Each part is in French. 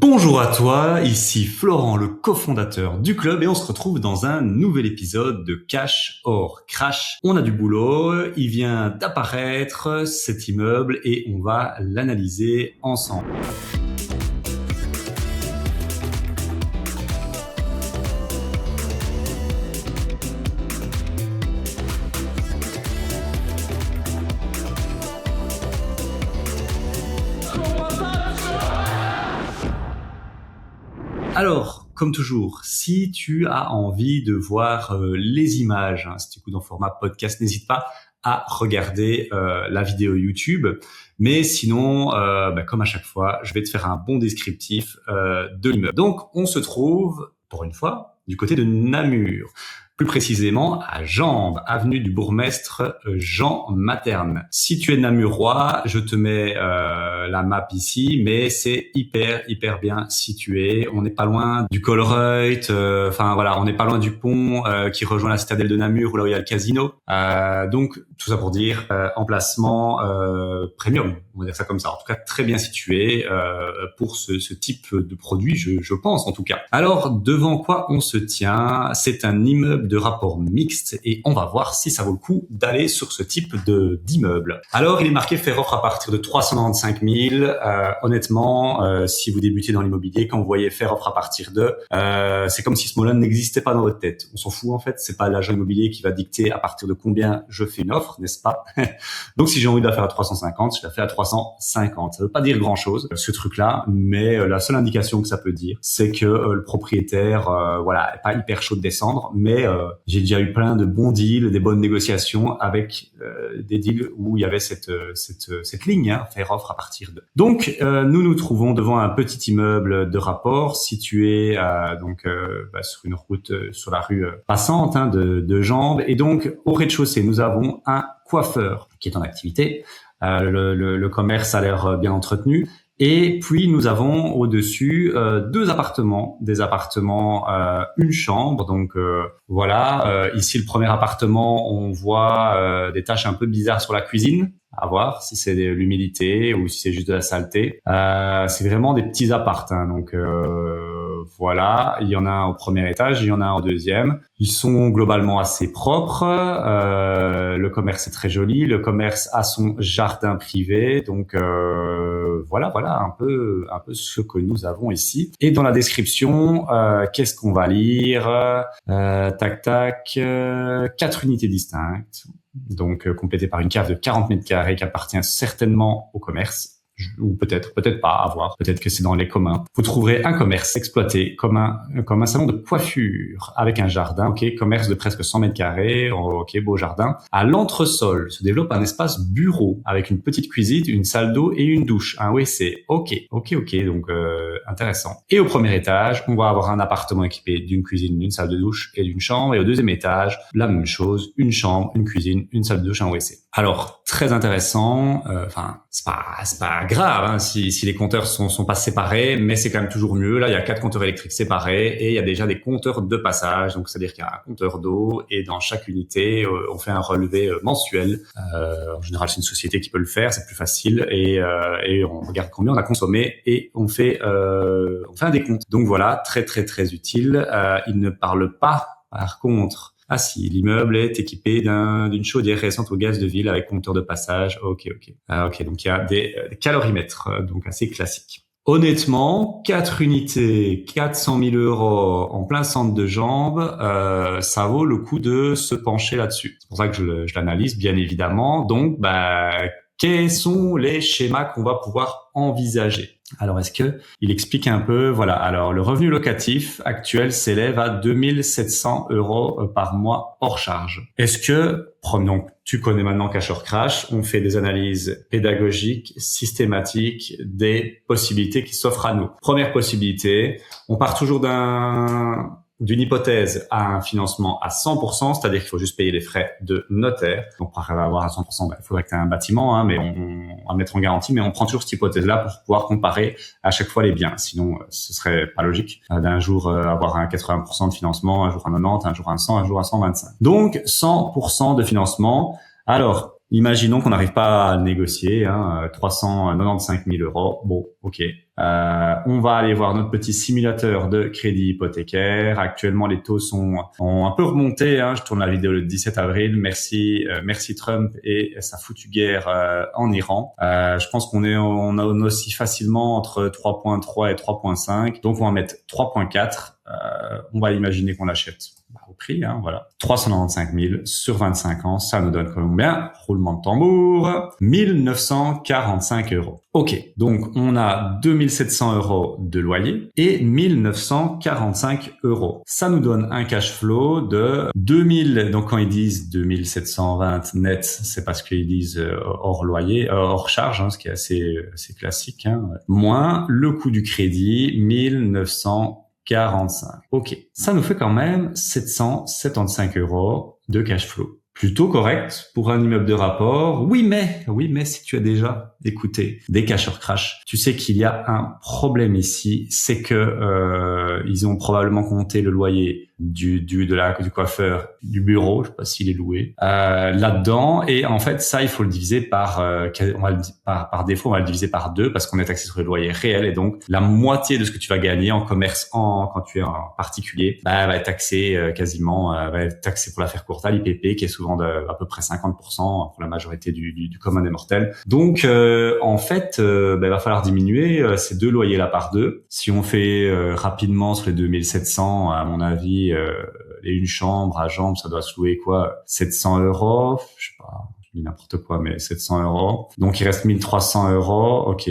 Bonjour à toi, ici Florent, le cofondateur du club, et on se retrouve dans un nouvel épisode de Cash or Crash. On a du boulot, il vient d'apparaître cet immeuble et on va l'analyser ensemble. Alors, comme toujours, si tu as envie de voir les images, si tu écoutes en format podcast, n'hésite pas à regarder la vidéo YouTube. Mais sinon, comme à chaque fois, je vais te faire un bon descriptif de l'immeuble. Donc, on se trouve, pour une fois, du côté de Namur. Plus précisément à Jambes, avenue du bourgmestre Jean Materne. Si tu es namurois, je te mets la map ici, mais c'est hyper bien situé. On n'est pas loin du Colruyt, on n'est pas loin du pont qui rejoint la citadelle de Namur, là où il y a le casino. Donc tout ça pour dire emplacement premium, on va dire ça comme ça. En tout cas, très bien situé pour ce type de produit, je pense en tout cas. Alors devant quoi on se tient? C'est un immeuble de rapport mixte et on va voir si ça vaut le coup d'aller sur ce type d'immeuble. Alors, il est marqué faire offre à partir de 395 000. Honnêtement, si vous débutez dans l'immobilier, quand vous voyez faire offre à partir de, c'est comme si ce mot-là n'existait pas dans votre tête. On s'en fout en fait. C'est pas l'agent immobilier qui va dicter à partir de combien je fais une offre, n'est-ce pas? Donc, si j'ai envie de la faire à 350, je la fais à 350. Ça veut pas dire grand-chose, ce truc-là, mais la seule indication que ça peut dire, c'est que le propriétaire, est pas hyper chaud de descendre, mais j'ai déjà eu plein de bons deals, des bonnes négociations avec des deals où il y avait cette ligne, faire offre à partir de. Donc, nous nous trouvons devant un petit immeuble de rapport situé sur une route, sur la rue passante de Jambes. Et donc, au rez-de-chaussée, nous avons un coiffeur qui est en activité. Le commerce a l'air bien entretenu. Et puis nous avons au-dessus deux appartements, une chambre. Donc ici le premier appartement, on voit des taches un peu bizarres sur la cuisine. À voir si c'est de l'humidité ou si c'est juste de la saleté. C'est vraiment des petits appartements. Donc il y en a un au premier étage, il y en a un au deuxième. Ils sont globalement assez propres. Le commerce est très joli. Le commerce a son jardin privé. Donc voilà un peu ce que nous avons ici. Et dans la description, qu'est-ce qu'on va lire? 4 unités distinctes. Donc complétée par une cave de 40 mètres carrés qui appartient certainement au commerce. Ou peut-être pas, à voir. Peut-être que c'est dans les communs. Vous trouverez un commerce exploité comme un salon de coiffure avec un jardin. Commerce de presque 100 mètres carrés. Beau jardin. À l'entresol se développe un espace bureau avec une petite cuisine, une salle d'eau et une douche. Un WC. Ok. Donc intéressant. Et au premier étage, on va avoir un appartement équipé d'une cuisine, d'une salle de douche et d'une chambre. Et au deuxième étage, la même chose, une chambre, une cuisine, une salle de douche, un WC. Alors très intéressant. C'est pas grave si les compteurs sont pas séparés, mais c'est quand même toujours mieux. Là, il y a 4 compteurs électriques séparés et il y a déjà des compteurs de passage. Donc, c'est-à-dire qu'il y a un compteur d'eau et dans chaque unité, on fait un relevé mensuel. En général, c'est une société qui peut le faire, c'est plus facile et on regarde combien on a consommé et on fait un décompte. Donc voilà, très utile. Il ne parle pas, par contre. Ah si, l'immeuble est équipé d'une chaudière récente au gaz de ville avec compteur de passage. Ok. Donc il y a des calorimètres, donc assez classique. Honnêtement, 4 unités, 400 000 € en plein centre de Jambes, ça vaut le coup de se pencher là-dessus. C'est pour ça que je l'analyse, bien évidemment. Donc, quels sont les schémas qu'on va pouvoir envisager? Alors, est-ce que il explique un peu? Alors, le revenu locatif actuel s'élève à 2 700 € par mois hors charge. Est-ce que, donc, tu connais maintenant Cash or Crash, on fait des analyses pédagogiques, systématiques, des possibilités qui s'offrent à nous. Première possibilité, on part toujours d'une hypothèse à un financement à 100%, c'est-à-dire qu'il faut juste payer les frais de notaire. Donc, pour avoir à 100%, il faudrait que tu aies un bâtiment, mais on va mettre en garantie, mais on prend toujours cette hypothèse-là pour pouvoir comparer à chaque fois les biens. Sinon, ce serait pas logique d'un jour avoir un 80% de financement, un jour un 90, un jour un 100, un jour un 125. Donc, 100% de financement. Alors, Imaginons qu'on n'arrive pas à le négocier, 395 000 euros. Bon, ok. On va aller voir notre petit simulateur de crédit hypothécaire. Actuellement, les taux ont un peu remonté. Je tourne la vidéo le 17 avril. Merci Trump et sa foutue guerre en Iran. Je pense on oscille facilement entre 3.3 et 3.5. Donc, on va mettre 3.4. On va imaginer qu'on l'achète au prix, voilà. 395 000 sur 25 ans, ça nous donne combien? Roulement de tambour, 1945 euros. Ok, donc on a 2700 euros de loyer et 1945 euros. Ça nous donne un cash flow de 2000. Donc quand ils disent 2720 net, c'est parce qu'ils disent hors loyer, hors charge, ce qui est assez classique, moins le coût du crédit, 1945. Ok, ça nous fait quand même 775 euros de cash flow. Plutôt correct pour un immeuble de rapport. Oui, mais si tu as déjà écouté des cacheurs crash, tu sais qu'il y a un problème ici, c'est que ils ont probablement compté le loyer du coiffeur, du bureau, je sais pas s'il est loué, là-dedans, et en fait ça il faut le diviser par défaut, on va le diviser par 2 parce qu'on est taxé sur le loyer réel, et donc la moitié de ce que tu vas gagner en commerce quand tu es un particulier va être taxé va être taxé pour l'affaire courte à l'IPP qui est souvent à peu près 50% pour la majorité du commun des mortels. Donc en fait il va falloir diminuer ces 2 loyers là par 2. Si on fait rapidement sur les 2700, à mon avis, et une chambre à Jambes, ça doit se louer 700 euros, je sais pas, je dis n'importe quoi, mais 700 euros. Donc il reste 1300 euros, ok,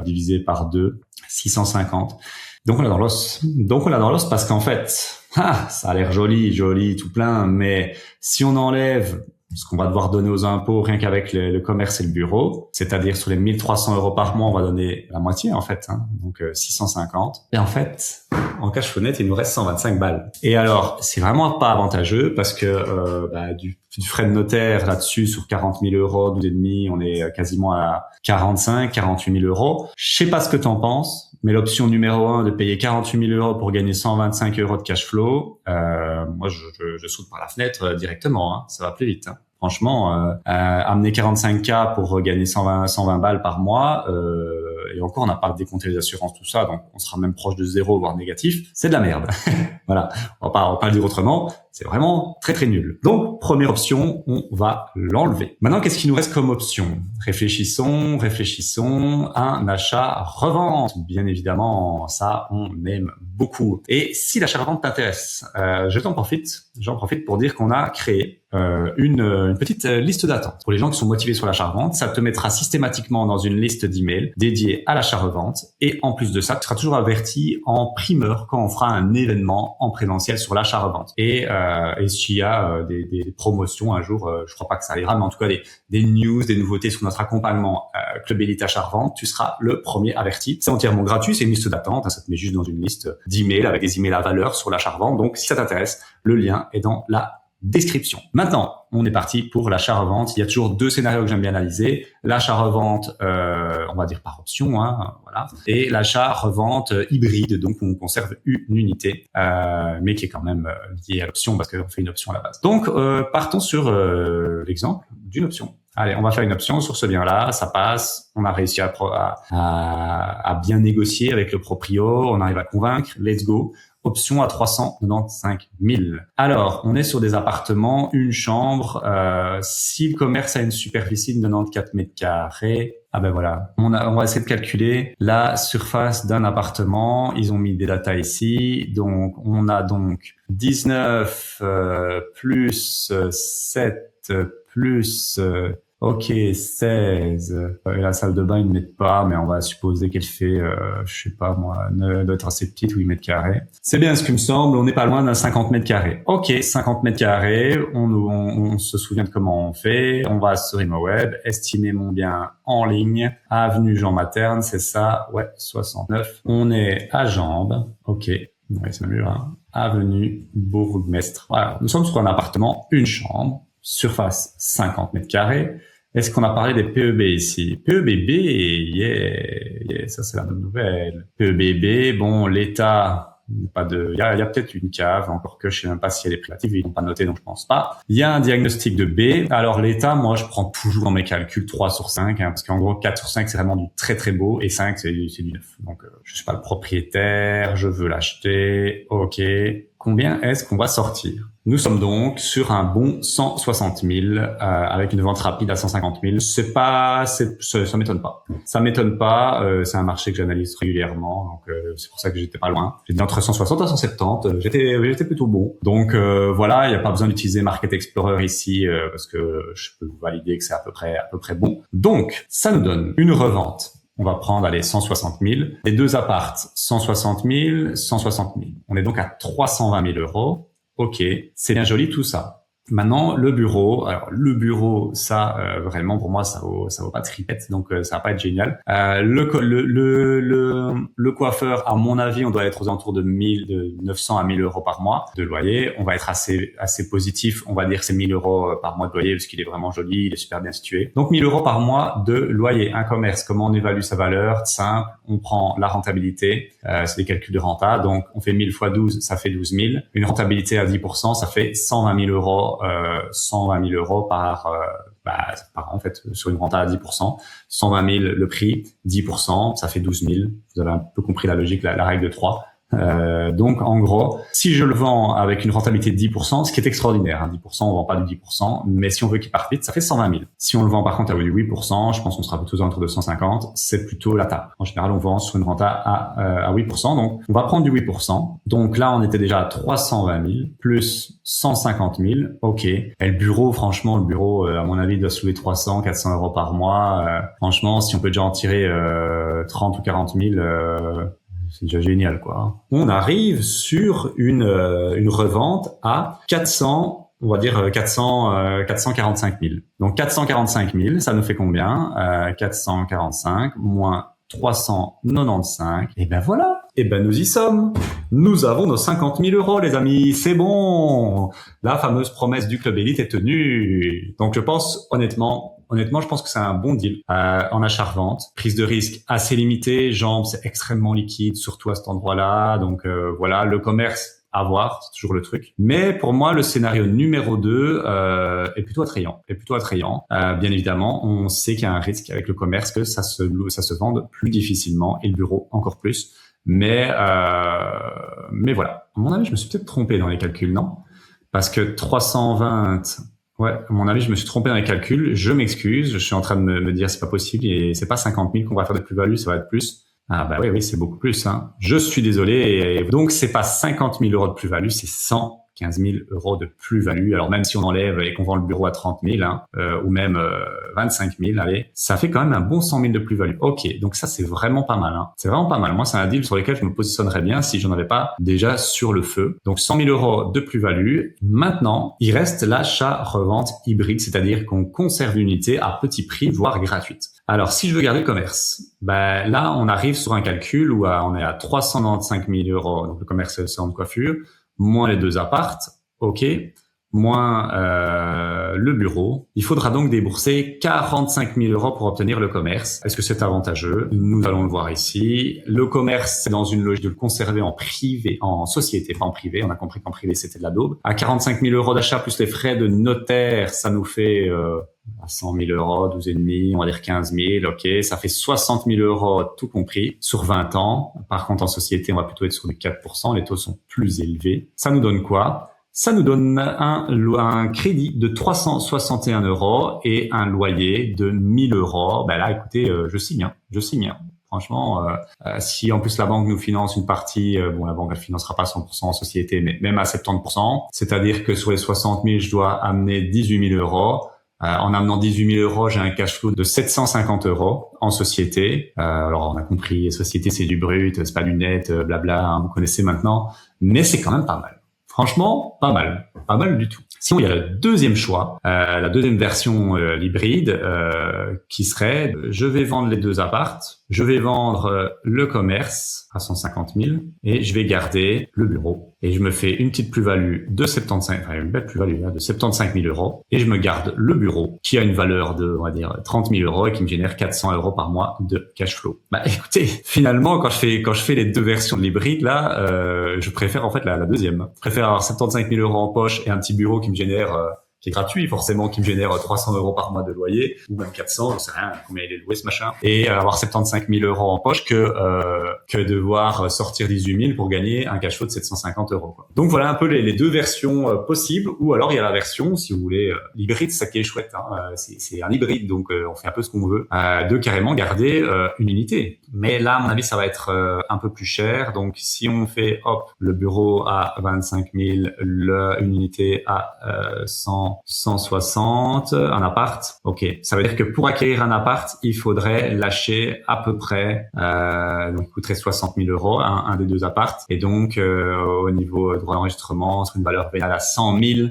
divisé par 2, 650. Donc on l'a dans l'os parce qu'en fait, ça a l'air joli, tout plein, mais si on enlève ce qu'on va devoir donner aux impôts rien qu'avec le commerce et le bureau, c'est-à-dire sur les 1300 euros par mois, on va donner la moitié en fait, donc 650. Et en fait, en cash flow net, il nous reste 125 balles. Et alors, c'est vraiment pas avantageux parce que du frais de notaire là-dessus sur 40 000 euros, 12,5, on est quasiment à 48 000 euros. Je sais pas ce que t'en penses, mais l'option numéro 1 de payer 48 000 euros pour gagner 125 euros de cash flow, moi je saute par la fenêtre directement, ça va plus vite. Franchement, amener 45K pour gagner 120 balles par mois, et encore on n'a pas décompté les assurances, tout ça, donc on sera même proche de 0 voire négatif, c'est de la merde. Voilà, on va pas le dire autrement, c'est vraiment très très nul. Donc première option, on va l'enlever. Maintenant, qu'est-ce qu'il nous reste comme option? Réfléchissons, un achat-revente. Bien évidemment, ça on aime beaucoup. Et si l'achat-revente t'intéresse, j'en profite pour dire qu'on a créé une petite liste d'attente. Pour les gens qui sont motivés sur l'achat-revente, ça te mettra systématiquement dans une liste d'emails dédiée à l'achat-revente, et en plus de ça, tu seras toujours averti en primeur quand on fera un événement en présentiel sur l'achat-revente. Et s'il y a des promotions un jour, je crois pas que ça arrivera, mais en tout cas des news, des nouveautés sur notre accompagnement Club Elite achat-revente, tu seras le premier averti. C'est entièrement gratuit, c'est une liste d'attente, ça te met juste dans une liste d'emails avec des emails à valeur sur l'achat-revente. Donc si ça t'intéresse, le lien est dans la description. Maintenant, on est parti pour l'achat-revente. Il y a toujours 2 scénarios que j'aime bien analyser. L'achat-revente, on va dire par option, voilà, et l'achat-revente hybride, donc on conserve une unité, mais qui est quand même liée à l'option parce qu'on fait une option à la base. Donc, partons sur l'exemple d'une option. Allez, on va faire une option sur ce bien-là, ça passe, on a réussi à bien négocier avec le proprio, on arrive à convaincre, let's go. Option à 395 000. Alors, on est sur des appartements, une chambre. Si le commerce a une superficie de 94 mètres carrés, voilà, on va essayer de calculer la surface d'un appartement. Ils ont mis des datas ici. Donc, on a donc 19 plus 7 plus... Ok, 16. La salle de bain, ils ne mettent pas, mais on va supposer qu'elle fait, je sais pas moi, doit être assez petite, 8 mètres carrés. C'est bien ce qui me semble, on n'est pas loin d'un 50 mètres carrés. Ok, 50 mètres carrés, on se souvient de comment on fait. On va sur ImoWeb, estimer mon bien en ligne, avenue Jean Materne, c'est ça, ouais, 69. On est à Jambes, ok. Ouais, c'est même mieux, avenue Bourgmestre. Voilà, nous sommes sur un appartement, une chambre. Surface 50 mètres carrés. Est-ce qu'on a parlé des PEB ici? PEBB, yeah, ça c'est la bonne nouvelle. PEBB, bon, l'État Il y a peut-être une cave, encore que je sais même pas si elle est privative, ils n'ont pas noté, donc je pense pas. Il y a un diagnostic de B. Alors l'état, moi je prends toujours dans mes calculs 3 sur 5, parce qu'en gros 4 sur 5 c'est vraiment du très très beau et 5 c'est du neuf. Donc je suis pas le propriétaire, je veux l'acheter, ok. Combien est-ce qu'on va sortir? Nous sommes donc sur un bon 160 000 avec une vente rapide à 150 000. Ça m'étonne pas. Ça m'étonne pas. C'est un marché que j'analyse régulièrement, donc c'est pour ça que j'étais pas loin. J'étais entre 160 et 170. J'étais plutôt bon. Donc voilà, il n'y a pas besoin d'utiliser Market Explorer ici parce que je peux vous valider que c'est à peu près bon. Donc ça nous donne une revente. On va prendre, 160 000. Les deux appartes, 160 000, 160 000. On est donc à 320 000 euros. Ok, c'est bien joli tout ça. Maintenant, le bureau. Alors, le bureau, ça, vraiment, pour moi, ça vaut pas tripette, donc ça va pas être génial. Le coiffeur, à mon avis, on doit être aux alentours de 900 à 1000 euros par mois de loyer. On va être assez positif. On va dire que c'est 1000 euros par mois de loyer parce qu'il est vraiment joli, il est super bien situé. Donc, 1000 euros par mois de loyer. Un commerce, comment on évalue sa valeur? Simple. On prend la rentabilité. C'est des calculs de renta. Donc, on fait 1000 fois 12, ça fait 12 000. Une rentabilité à 10%, ça fait 120 000 euros. 120 000 euros par en fait, sur une renta à 10%. 120 000 le prix, 10%, ça fait 12 000. Vous avez un peu compris la logique, la règle de 3. Donc, en gros, si je le vends avec une rentabilité de 10%, ce qui est extraordinaire, 10%, on vend pas de 10%, mais si on veut qu'il parte vite, ça fait 120 000. Si on le vend par contre à 8%, je pense qu'on sera plutôt autour de 150, c'est plutôt la table. En général, on vend sur une renta à 8%, donc on va prendre du 8%. Donc là, on était déjà à 320 000, plus 150 000, ok. Et le bureau, franchement, à mon avis, doit se louer 300, 400 euros par mois. Franchement, si on peut déjà en tirer 30 ou 40 000, c'est déjà génial, quoi. On arrive sur une revente à 400, on va dire 445 000. Donc 445 000, ça nous fait combien? 445 moins 395. Et ben voilà. Et ben nous y sommes. Nous avons nos 50 000 euros, les amis. C'est bon. La fameuse promesse du Club Elite est tenue. Donc je pense honnêtement, je pense que c'est un bon deal en achat-revente. Prise de risque assez limitée. Jambes, c'est extrêmement liquide, surtout à cet endroit-là. Donc voilà, le commerce à voir, c'est toujours le truc. Mais pour moi, le scénario numéro 2 est plutôt attrayant. Bien évidemment, on sait qu'il y a un risque avec le commerce que ça se vende plus difficilement et le bureau encore plus. Mais voilà. À mon avis, je me suis peut-être trompé dans les calculs, non? Parce que 320... Ouais, à mon avis, je me suis trompé dans les calculs. Je m'excuse. Je suis en train de me dire c'est pas possible et c'est pas 50 000 qu'on va faire de plus-value, ça va être plus. Ah bah oui, c'est beaucoup plus. Hein. Je suis désolé. Et donc c'est pas 50 000 euros de plus-value, c'est 115 000 euros de plus-value. Alors même si on enlève et qu'on vend le bureau à 30 000, ou même 25 000, allez, ça fait quand même un bon 100 000 de plus-value. Ok, donc ça c'est vraiment pas mal. Hein. C'est vraiment pas mal. Moi, c'est un deal sur lequel je me positionnerais bien si j'en avais pas déjà sur le feu. Donc 100 000 euros de plus-value. Maintenant, il reste l'achat-revente hybride, c'est-à-dire qu'on conserve l'unité à petit prix, voire gratuite. Alors, si je veux garder le commerce, là, on arrive sur un calcul où on est à 395 000 euros, donc le commerce et le salon de coiffure, moins les deux appartes, ok, moins le bureau. Il faudra donc débourser 45 000 euros pour obtenir le commerce. Est-ce que c'est avantageux? Nous allons le voir ici. Le commerce, c'est dans une logique de le conserver en privé, en société, pas en privé. On a compris qu'en privé, c'était de la daube. À 45 000 euros d'achat plus les frais de notaire, ça nous fait... à 100 000 euros, 12,5, on va dire 15 000, ok, ça fait 60 000 euros tout compris sur 20 ans. Par contre, en société, on va plutôt être sur du 4%, les taux sont plus élevés. Ça nous donne quoi? Ça nous donne un crédit de 361 euros et un loyer de 1000 euros. Ben là, écoutez, je signe. Franchement, si en plus la banque nous finance une partie, la banque elle financera pas 100% en société, mais même à 70%, c'est-à-dire que sur les 60 000, je dois amener 18 000 euros. En amenant 18 000 euros, j'ai un cash flow de 750 euros en société. Alors, on a compris, les sociétés, c'est du brut, c'est pas du net, blabla, vous connaissez maintenant. Mais c'est quand même pas mal. Franchement, pas mal du tout. Sinon, il y a le deuxième choix, la deuxième version l'hybride, qui serait, je vais vendre les deux appartes, Je vais vendre le commerce à 150 000 et je vais garder le bureau. Et je me fais une petite plus-value de 75, enfin une belle plus-value de 75 000 euros. Et je me garde le bureau qui a une valeur de, on va dire, 30 000 euros et qui me génère 400 euros par mois de cash flow. Bah écoutez, finalement, quand je fais les deux versions de l'hybride, là, je préfère en fait la deuxième. Je préfère avoir 75 000 euros en poche et un petit bureau qui me génère... qui est gratuit forcément, qui me génère 300 euros par mois de loyer, ou même 400, je sais rien combien il est loué ce machin, et avoir 75 000 euros en poche que devoir sortir 18 000 pour gagner un cash flow de 750 euros. Quoi. Donc voilà un peu les deux versions possibles, ou alors il y a la version, si vous voulez, l'hybride, c'est ça qui est chouette, hein, c'est un hybride, donc on fait un peu ce qu'on veut, de carrément garder une unité. Mais là, à mon avis, ça va être un peu plus cher, donc si on fait, hop, le bureau à 25 000, une unité à 160, un appart. Ok, ça veut dire que pour acquérir un appart, il faudrait lâcher à peu près, donc il coûterait 60 000 euros, un des deux apparts. Et donc au niveau droit d'enregistrement, sur une valeur vénale à 100 000,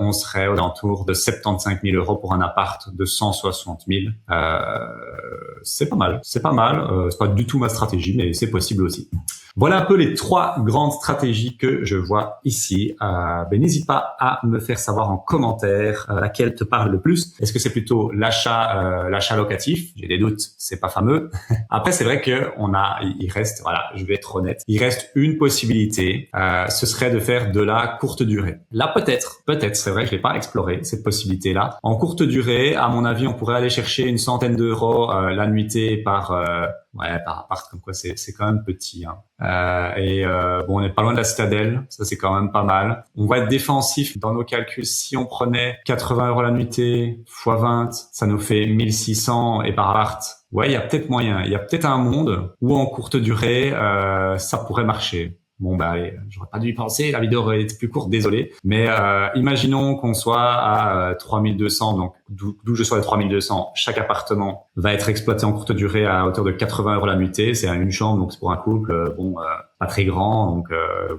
on serait aux alentours de 75 000 euros pour un appart de 160 000. C'est pas mal, c'est pas du tout ma stratégie, mais c'est possible aussi. Voilà un peu les trois grandes stratégies que je vois ici. N'hésite pas à me faire savoir en commentaire laquelle te parle le plus. Est-ce que c'est plutôt l'achat locatif? J'ai des doutes, c'est pas fameux. Après, c'est vrai que il reste, voilà, je vais être honnête, il reste une possibilité. Ce serait de faire de la courte durée. Là, peut-être, c'est vrai que je l'ai pas exploré cette possibilité-là. En courte durée, à mon avis, on pourrait aller chercher une centaine d'euros la nuitée par appart, comme quoi c'est quand même petit, hein. Bon, on n'est pas loin de la citadelle, ça c'est quand même pas mal. On va être défensif dans nos calculs. Si on prenait 80 euros la nuitée fois 20, ça nous fait 1600 et par appart. Ouais, il y a peut-être moyen, il y a peut-être un monde où en courte durée, ça pourrait marcher. Bon, bah, allez, j'aurais pas dû y penser, la vidéo aurait été plus courte, désolé. Mais imaginons qu'on soit à 3200, donc d'où je sois à 3200, chaque appartement va être exploité en courte durée à hauteur de 80 euros la nuitée. C'est une chambre, donc c'est pour un couple, pas très grand. Donc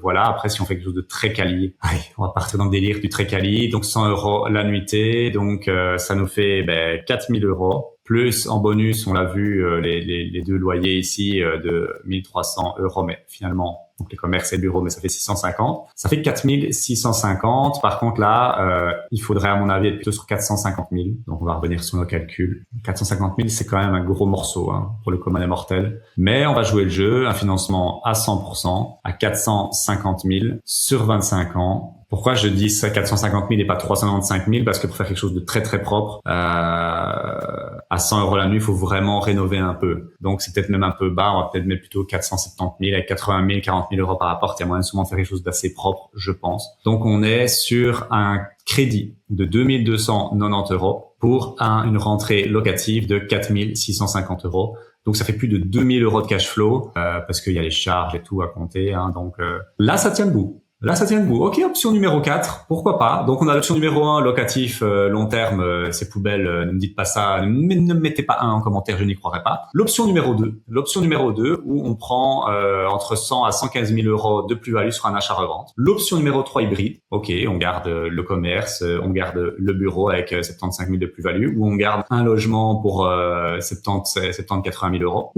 voilà, après si on fait quelque chose de très quali, allez, on va partir dans le délire du très quali, donc 100 euros la nuitée, donc ça nous fait 4000 euros. Plus en bonus, on l'a vu, les deux loyers ici de 1300 euros, mais finalement, donc les commerces et le bureau, mais ça fait 650. Ça fait 4650. Par contre, là, il faudrait, à mon avis, être plutôt sur 450 000. Donc, on va revenir sur nos calculs. 450 000, c'est quand même un gros morceau, hein, pour le commun des mortels. Mais on va jouer le jeu, un financement à 100%, à 450 000 sur 25 ans. Pourquoi je dis ça 450 000 et pas 395 000? Parce que pour faire quelque chose de très très propre, à 100 euros la nuit, il faut vraiment rénover un peu. Donc c'est peut-être même un peu bas, on va peut-être mettre plutôt 470 000 avec 80 000, 40 000 euros par apport. Il y a moyen souvent de faire quelque chose d'assez propre, je pense. Donc on est sur un crédit de 2290 euros pour une rentrée locative de 4650 euros. Donc ça fait plus de 2000 euros de cash flow, parce qu'il y a les charges et tout à compter, hein. Donc là ça tient debout. Là, ça tient debout. Ok, option numéro 4, pourquoi pas. Donc, on a l'option numéro 1, locatif, long terme, c'est poubelle, ne me dites pas ça, ne me mettez pas un en commentaire, je n'y croirais pas. L'option numéro 2, où on prend entre 100 à 115 000 euros de plus-value sur un achat-revente. L'option numéro 3, hybride. Ok, on garde le commerce, on garde le bureau avec 75 000 de plus-value, ou on garde un logement pour 80 000 euros.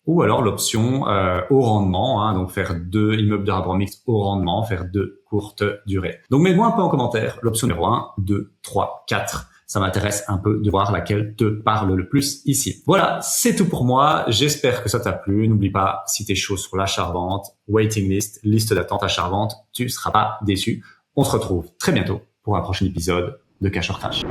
Ou alors l'option au rendement, hein, donc faire 2 immeubles de rapport mixte au rendement, faire 2 courtes durées. Donc mets-moi un peu en commentaire l'option numéro 1, 2, 3, 4. Ça m'intéresse un peu de voir laquelle te parle le plus ici. Voilà, c'est tout pour moi. J'espère que ça t'a plu. N'oublie pas, si t'es chaud sur l'achat-revente, waiting list, liste d'attente achat-revente, tu seras pas déçu. On se retrouve très bientôt pour un prochain épisode de Cash or Crash.